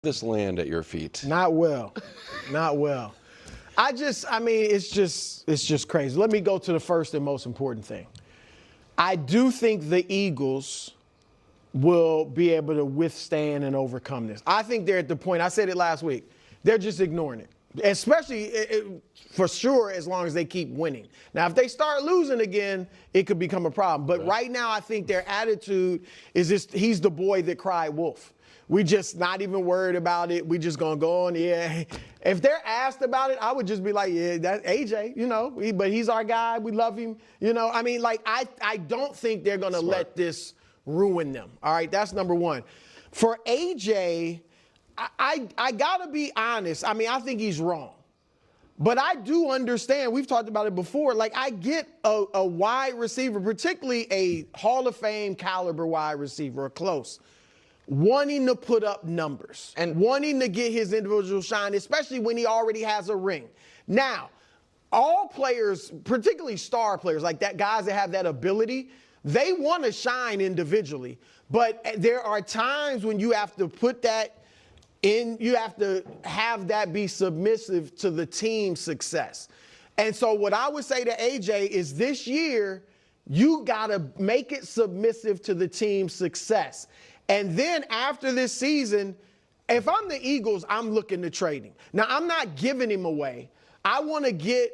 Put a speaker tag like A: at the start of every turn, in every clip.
A: this land at your feet?
B: Not well. Not well. It's just crazy. Let me go to the first and most important thing. I do think the Eagles will be able to withstand and overcome this. I think they're at the point, I said it last week, they're just ignoring it. Especially, for sure, as long as they keep winning. Now, if they start losing again, it could become a problem. But right now, I think their attitude is just, he's the boy that cried wolf. We just not even worried about it. We just gonna go on, yeah. If they're asked about it, I would just be like, yeah, that's AJ, but he's our guy. We love him, I don't think they're gonna let this ruin them. All right, that's number one. For AJ, I gotta be honest. I think he's wrong. But I do understand, we've talked about it before, I get a wide receiver, particularly a Hall of Fame caliber wide receiver, or close, wanting to put up numbers and wanting to get his individual shine, especially when he already has a ring. Now, all players, particularly star players like that, guys that have that ability, they want to shine individually. But there are times when you have to put that in, you have to have that be submissive to the team's success. And so what I would say to AJ is this year, you got to make it submissive to the team's success. And then after this season, if I'm the Eagles, I'm looking to trade him. Now, I'm not giving him away. I want to get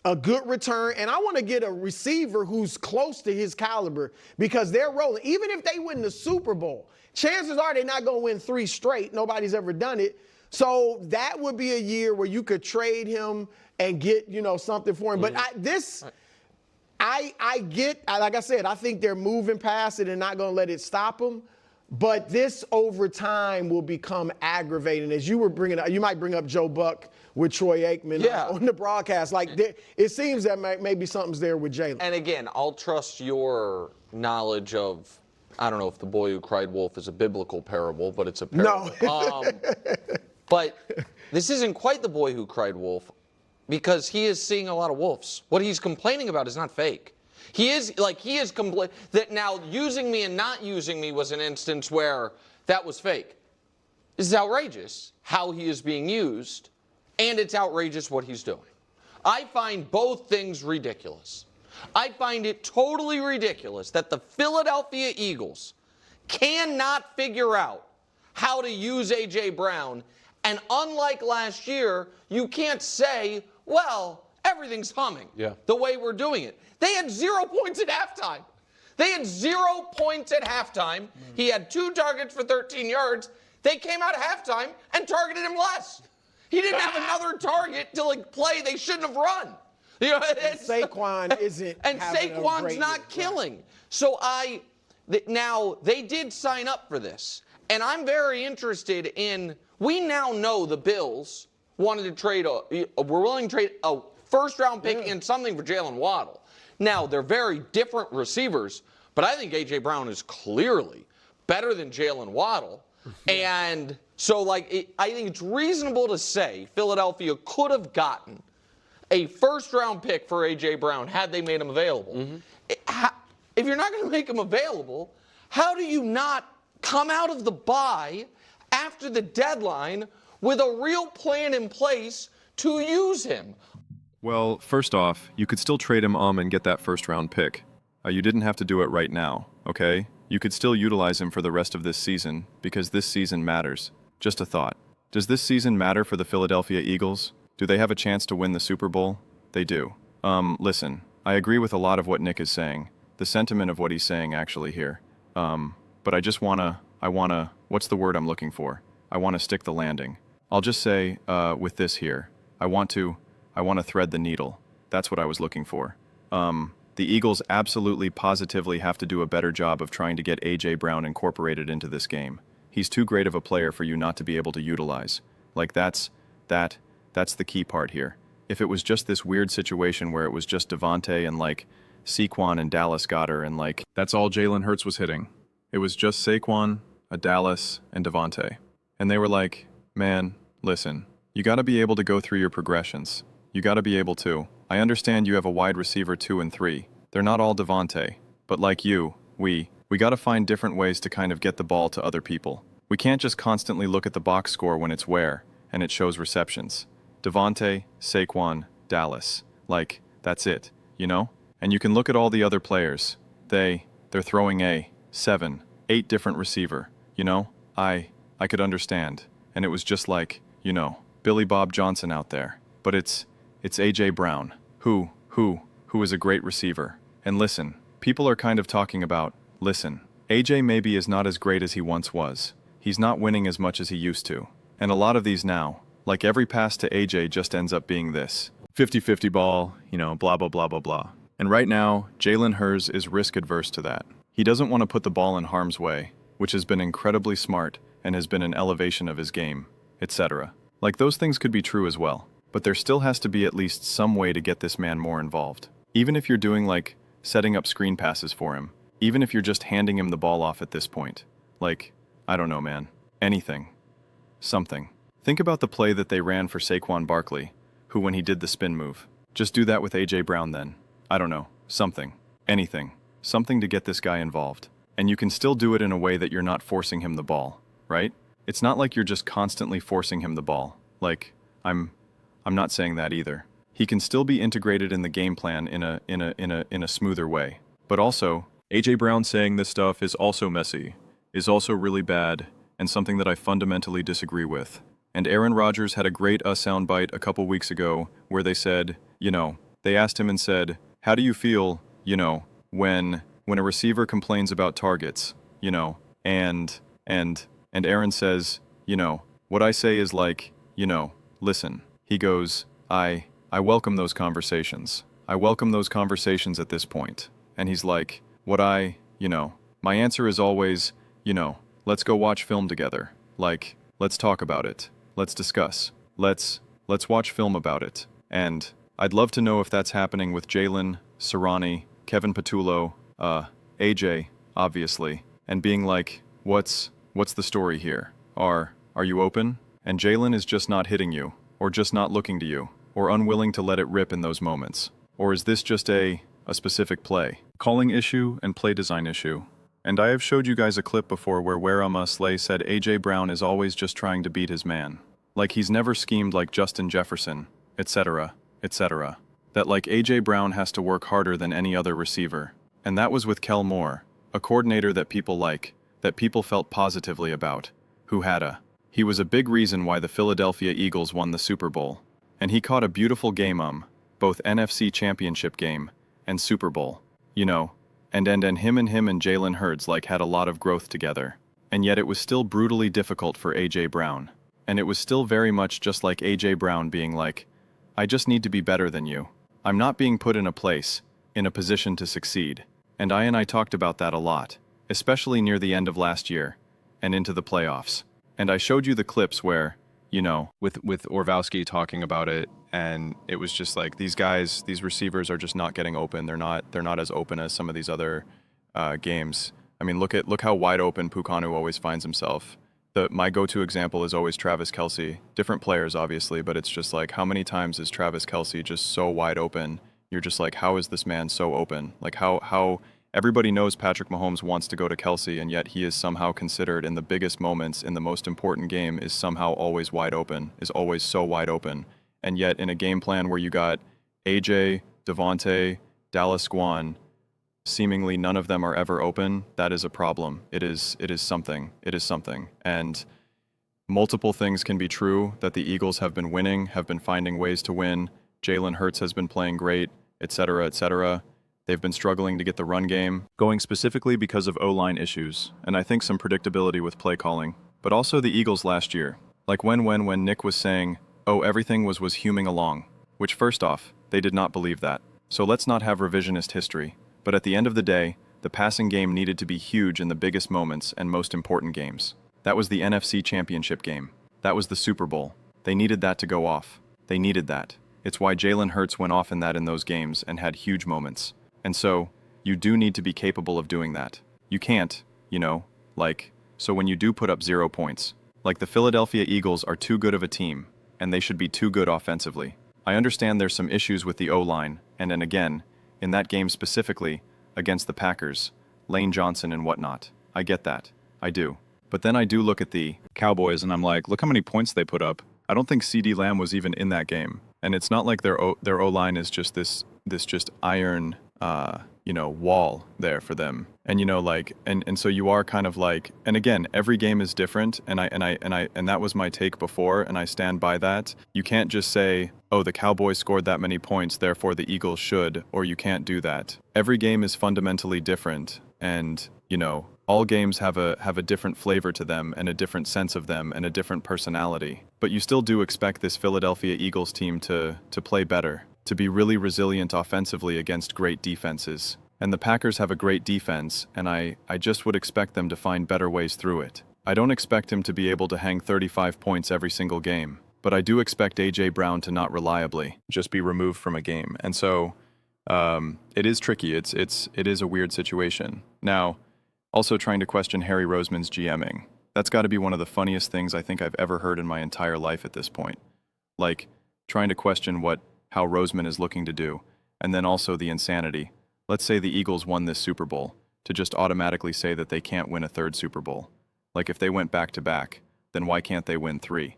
B: a good return, and I want to get a receiver who's close to his caliber because they're rolling. Even if they win the Super Bowl, chances are they're not going to win 3 straight. Nobody's ever done it. So that would be a year where you could trade him and get, something for him. But I get, like I said, I think they're moving past it and not going to let it stop them. But this over time will become aggravating. As you were bringing up, you might bring up Joe Buck with Troy Aikman on the broadcast. It seems that maybe something's there with Jalen.
C: And again, I'll trust your knowledge of, I don't know if the boy who cried wolf is a biblical parable, but it's a parable. No. But this isn't quite the boy who cried wolf because he is seeing a lot of wolves. What he's complaining about is not fake. He is complaining that now using me and not using me was an instance where that was fake. This is outrageous how he is being used, and it's outrageous what he's doing. I find both things ridiculous. I find it totally ridiculous that the Philadelphia Eagles cannot figure out how to use A.J. Brown, and unlike last year, you can't say, well, everything's humming the way we're doing it. They had 0 points at halftime. They had 0 points at halftime. He had 2 targets for 13 yards. They came out of halftime and targeted him less. He didn't have another target to play they shouldn't have run.
B: Saquon isn't.
C: And Saquon's not killing. Right. So now they did sign up for this. And I'm very interested in, we now know the Bills wanted to trade, we're willing to trade a first-round pick and something for Jalen Waddle. Now, they're very different receivers, but I think A.J. Brown is clearly better than Jalen Waddle. And so, I think it's reasonable to say Philadelphia could have gotten a first-round pick for A.J. Brown had they made him available. If you're not going to make him available, how do you not come out of the bye after the deadline with a real plan in place to use him?
D: Well, first off, you could still trade him and get that first-round pick. You didn't have to do it right now, okay? You could still utilize him for the rest of this season, because this season matters. Just a thought. Does this season matter for the Philadelphia Eagles? Do they have a chance to win the Super Bowl? They do. Listen, I agree with a lot of what Nick is saying. The sentiment of what he's saying actually here. But I wanna, what's the word I'm looking for? I wanna stick the landing. I'll just say, with this here, I want to thread the needle. That's what I was looking for. The Eagles absolutely positively have to do a better job of trying to get A.J. Brown incorporated into this game. He's too great of a player for you not to be able to utilize. That's the key part here. If it was just this weird situation where it was just Devontae and Saquon and Dallas Goedert and
E: that's all Jalen Hurts was hitting. It was just Saquon, a Dallas, and Devontae. And they were like, man, listen, you gotta be able to go through your progressions. You gotta be able to. I understand you have a wide receiver 2 and 3. They're not all Devontae. But like you, we gotta find different ways to kind of get the ball to other people. We can't just constantly look at the box score when it's where, and it shows receptions. Devontae, Saquon, Dallas. Like, that's it, you know? And you can look at all the other players. They're throwing 7, 8 different receiver, you know? I could understand. And it was just like, you know, Billy Bob Johnson out there. But it's A.J. Brown, who is a great receiver. And listen, people are kind of talking about, listen, A.J. maybe is not as great as he once was. He's not winning as much as he used to. And a lot of these now, like every pass to A.J. just ends up being this 50-50 ball, you know, blah, blah, blah, blah, blah. And right now, Jalen Hurts is risk adverse to that. He doesn't want to put the ball in harm's way, which has been incredibly smart and has been an elevation of his game, etc. Like those things could be true as well, but there still has to be at least some way to get this man more involved. Even if you're doing like setting up screen passes for him, even if you're just handing him the ball off at this point. Like, I don't know, man. Anything. Something. Think about the play that they ran for Saquon Barkley, who when he did the spin move. Just do that with A.J. Brown then. I don't know. Something. Anything. Something to get this guy involved. And you can still do it in a way that you're not forcing him the ball, right? It's not like you're just constantly forcing him the ball. Like, I'm not saying that either. He can still be integrated in the game plan in a smoother way. But also, A.J. Brown saying this stuff is also messy, is also really bad, and something that I fundamentally disagree with. And Aaron Rodgers had a great soundbite a couple weeks ago where they said, you know, they asked him and said, how do you feel, you know, when a receiver complains about targets, you know, and Aaron says, you know, what I say is like, you know, listen. He goes, I welcome those conversations. I welcome those conversations at this point. And he's like, my answer is always, you know, let's go watch film together. Like, let's talk about it. Let's discuss. Let's watch film about it. And I'd love to know if that's happening with Jalen, Sirianni, Kevin Patullo, AJ, obviously, and being like, what's the story here? Are you open? And Jalen is just not hitting you, or just not looking to you, or unwilling to let it rip in those moments. Or is this just a specific play? Calling issue and play design issue. And I have showed you guys a clip before where Warama Slay said A.J. Brown is always just trying to beat his man. Like he's never schemed like Justin Jefferson, etc., etc. That like A.J. Brown has to work harder than any other receiver. And that was with Kel Moore, a coordinator that people like, that people felt positively about, he was a big reason why the Philadelphia Eagles won the Super Bowl. And he caught a beautiful game both NFC Championship game and Super Bowl. You know, and him and Jalen Hurts like had a lot of growth together. And yet it was still brutally difficult for A.J. Brown. And it was still very much just like A.J. Brown being like, I just need to be better than you. I'm not being put in a position to succeed. And I talked about that a lot, especially near the end of last year and into the playoffs. And I showed you the clips where, you know, with Orvalski talking about it, and it was just like these receivers are just not getting open. They're not as open as some of these other games. I mean, look how wide open Pukanu always finds himself. My go-to example is always Travis Kelce. Different players, obviously, but it's just like, how many times is Travis Kelce just so wide open? You're just like, how is this man so open? Like, how everybody knows Patrick Mahomes wants to go to Kelce, and yet he is somehow considered in the biggest moments, in the most important game, is somehow always wide open, is always so wide open. And yet in a game plan where you got AJ, Devontae, Dallas Guan, seemingly none of them are ever open, that is a problem. It is something. It is something. And multiple things can be true, that the Eagles have been winning, have been finding ways to win. Jalen Hurts has been playing great, etc., etc. They've been struggling to get the run game going specifically because of O-line issues, and I think some predictability with play calling. But also the Eagles last year. Like when Nick was saying, oh, everything was humming along. Which first off, they did not believe that. So let's not have revisionist history. But at the end of the day, the passing game needed to be huge in the biggest moments and most important games. That was the NFC Championship game. That was the Super Bowl. They needed that to go off. They needed that. It's why Jalen Hurts went off in those games and had huge moments. And so, you do need to be capable of doing that. You can't, you know, like, so when you do put up 0 points, like the Philadelphia Eagles are too good of a team, and they should be too good offensively. I understand there's some issues with the O-line, and then again, in that game specifically, against the Packers, Lane Johnson and whatnot. I get that. I do. But then I do look at the Cowboys and I'm like, look how many points they put up. I don't think CD Lamb was even in that game. And it's not like their O-line is just this just iron wall there for them. And and so you are kind of like, and again, every game is different, and that was my take before, and I stand by that. You can't just say, oh, the Cowboys scored that many points, therefore the Eagles should, or you can't do that. Every game is fundamentally different, and all games have a different flavor to them and a different sense of them and a different personality. But you still do expect this Philadelphia Eagles team to play better, to be really resilient offensively against great defenses. And the Packers have a great defense, and I just would expect them to find better ways through it. I don't expect him to be able to hang 35 points every single game, but I do expect A.J. Brown to not reliably just be removed from a game. And so it is tricky. It is a weird situation. Now, also trying to question Harry Roseman's GMing. That's got to be one of the funniest things I think I've ever heard in my entire life at this point. Like, trying to question how Roseman is looking to do, and then also the insanity. Let's say the Eagles won this Super Bowl, to just automatically say that they can't win a third Super Bowl. Like, if they went back-to-back, then why can't they win 3?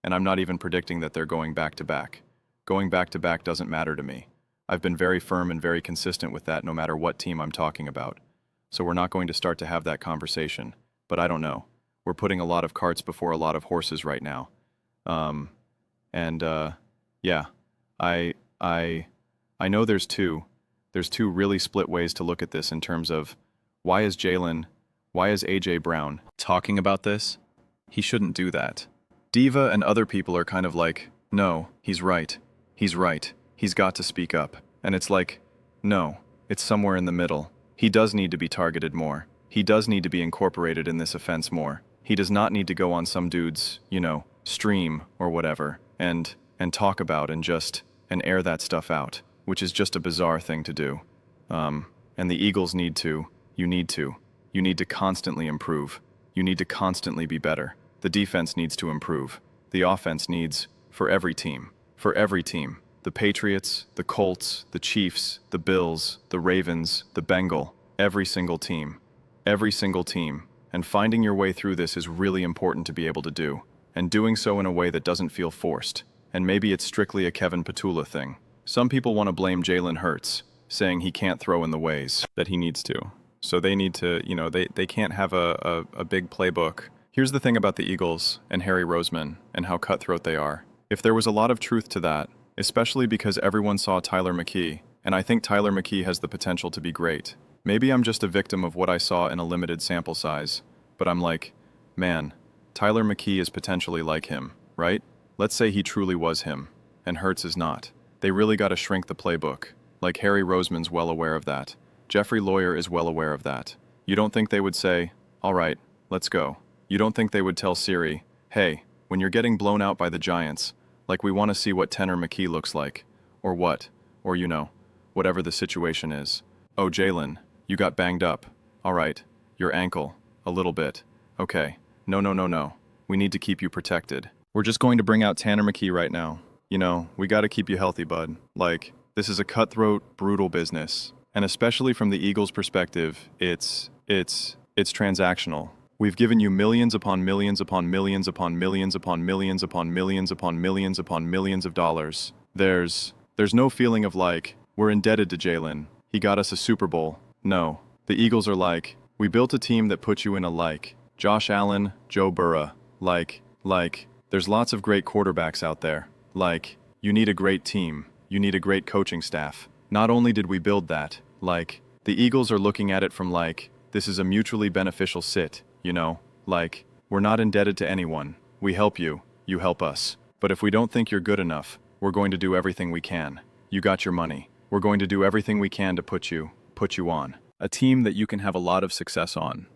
E: And I'm not even predicting that they're going back-to-back. Going back-to-back doesn't matter to me. I've been very firm and very consistent with that no matter what team I'm talking about. So we're not going to start to have that conversation. But I don't know. We're putting a lot of carts before a lot of horses right now. Yeah. I know there's two really split ways to look at this in terms of why is A.J. Brown talking about this? He shouldn't do that. Diva and other people are kind of like, no, he's right. He's right. He's got to speak up. And it's like, no, it's somewhere in the middle. He does need to be targeted more. He does need to be incorporated in this offense more. He does not need to go on some dude's, stream or whatever and talk about and air that stuff out, which is just a bizarre thing to do. And the Eagles need to constantly improve. You need to constantly be better. The defense needs to improve. The offense needs, for every team, the Patriots, the Colts, the Chiefs, the Bills, the Ravens, the Bengal, every single team. And finding your way through this is really important to be able to do, and doing so in a way that doesn't feel forced. And maybe it's strictly a Kevin Petula thing. Some people want to blame Jalen Hurts, saying he can't throw in the ways that he needs to. So they need to, they can't have a big playbook. Here's the thing about the Eagles and Harry Roseman and how cutthroat they are. If there was a lot of truth to that, especially because everyone saw Tyler McKee, and I think Tyler McKee has the potential to be great. Maybe I'm just a victim of what I saw in a limited sample size, but I'm like, man, Tyler McKee is potentially like him, right? Let's say he truly was him, and Hurts is not. They really got to shrink the playbook. Like Harry Roseman's well aware of that. Jeffrey Lawyer is well aware of that. You don't think they would say, all right, let's go. You don't think they would tell Siri, hey, when you're getting blown out by the Giants, like we want to see what Tenor McKee looks like, or what, or whatever the situation is. Oh, Jalen, you got banged up. All right, your ankle, a little bit. Okay, no. We need to keep you protected. We're just going to bring out Tanner McKee right now. We got to keep you healthy, bud. Like, this is a cutthroat, brutal business. And especially from the Eagles' perspective, it's transactional. We've given you millions upon millions upon millions upon millions upon millions upon millions upon millions upon millions of dollars. There's no feeling of like, we're indebted to Jalen. He got us a Super Bowl. No. The Eagles are like, we built a team that put you in a like. Josh Allen, Joe Burrow. Like, there's lots of great quarterbacks out there. Like, you need a great team. You need a great coaching staff. Not only did we build that, like, the Eagles are looking at it from like, this is a mutually beneficial sit. Like, we're not indebted to anyone. We help you, you help us. But if we don't think you're good enough, we're going to do everything we can. You got your money. We're going to do everything we can to put you on. A team that you can have a lot of success on.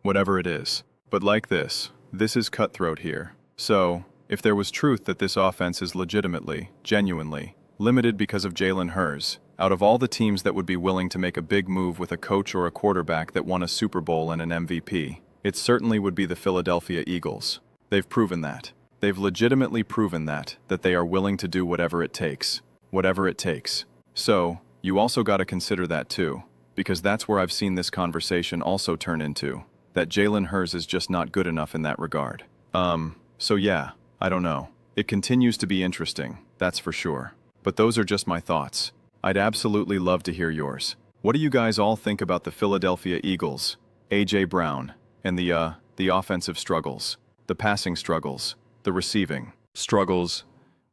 E: Whatever it is. But like this is cutthroat here. So, if there was truth that this offense is legitimately, genuinely, limited because of Jalen Hurts, out of all the teams that would be willing to make a big move with a coach or a quarterback that won a Super Bowl and an MVP, it certainly would be the Philadelphia Eagles. They've proven that. They've legitimately proven that they are willing to do whatever it takes. Whatever it takes. So, you also got to consider that too, because that's where I've seen this conversation also turn into. that Jalen Hurts is just not good enough in that regard. So yeah, I don't know. It continues to be interesting, that's for sure. But those are just my thoughts. I'd absolutely love to hear yours. What do you guys all think about the Philadelphia Eagles, A.J. Brown, and the offensive struggles, the passing struggles, the receiving
D: Struggles,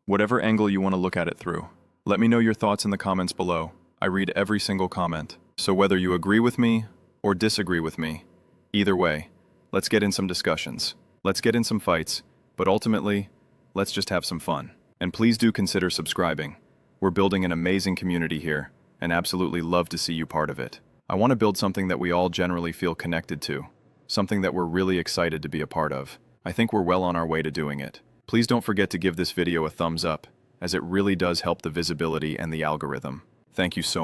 D: whatever angle you want to look at it through. Let me know your thoughts in the comments below. I read every single comment. So whether you agree with me or disagree with me, either way, let's get in some discussions. Let's get in some fights, but ultimately, let's just have some fun. And please do consider subscribing. We're building an amazing community here, and absolutely love to see you part of it. I want to build something that we all generally feel connected to, something that we're really excited to be a part of. I think we're well on our way to doing it. Please don't forget to give this video a thumbs up, as it really does help the visibility and the algorithm. Thank you so much.